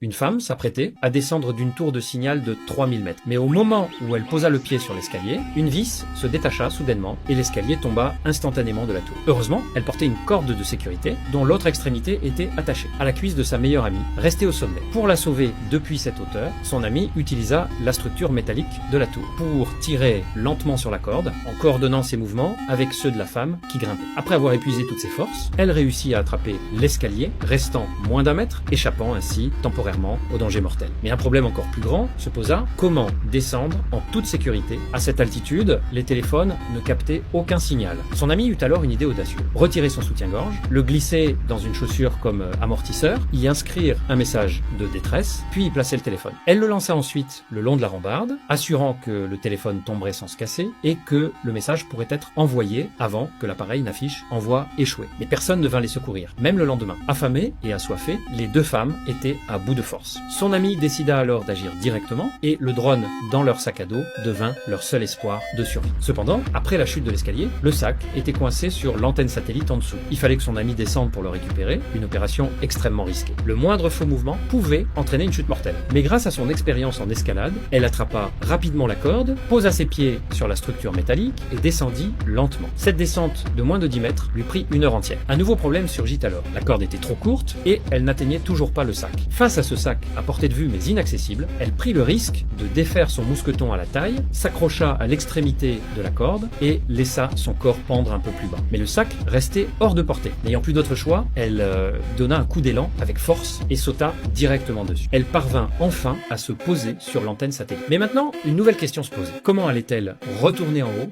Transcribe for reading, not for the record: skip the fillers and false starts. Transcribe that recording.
Une femme s'apprêtait à descendre d'une tour de signal de 3000 mètres. Mais au moment où elle posa le pied sur l'escalier, une vis se détacha soudainement et l'escalier tomba instantanément de la tour. Heureusement, elle portait une corde de sécurité dont l'autre extrémité était attachée à la cuisse de sa meilleure amie, restée au sommet. Pour la sauver depuis cette hauteur, son amie utilisa la structure métallique de la tour pour tirer lentement sur la corde, en coordonnant ses mouvements avec ceux de la femme qui grimpait. Après avoir épuisé toutes ses forces, elle réussit à attraper l'escalier, restant moins d'1 mètre, échappant ainsi temporairement au danger mortel. Mais un problème encore plus grand se posa: comment descendre en toute sécurité? À cette altitude, les téléphones ne captaient aucun signal. Son ami eut alors une idée audacieuse: retirer son soutien-gorge, le glisser dans une chaussure comme amortisseur, y inscrire un message de détresse, puis y placer le téléphone. Elle le lança ensuite le long de la rambarde, assurant que le téléphone tomberait sans se casser et que le message pourrait être envoyé avant que l'appareil n'affiche envoi échoué. Mais personne ne vint les secourir, même le lendemain. Affamées et assoiffées, les deux femmes étaient à bout de force. Son ami décida alors d'agir directement et le drone dans leur sac à dos devint leur seul espoir de survie. Cependant, après la chute de l'escalier, le sac était coincé sur l'antenne satellite en dessous. Il fallait que son ami descende pour le récupérer, une opération extrêmement risquée. Le moindre faux mouvement pouvait entraîner une chute mortelle. Mais grâce à son expérience en escalade, elle attrapa rapidement la corde, posa ses pieds sur la structure métallique et descendit lentement. Cette descente de moins de 10 mètres lui prit 1 heure entière. Un nouveau problème surgit alors. La corde était trop courte et elle n'atteignait toujours pas le sac. Face à ce sac à portée de vue mais inaccessible, elle prit le risque de défaire son mousqueton à la taille, s'accrocha à l'extrémité de la corde et laissa son corps pendre un peu plus bas. Mais le sac restait hors de portée. N'ayant plus d'autre choix, elle donna un coup d'élan avec force et sauta directement dessus. Elle parvint enfin à se poser sur l'antenne satellite. Mais maintenant, une nouvelle question se posait. Comment allait-elle retourner en haut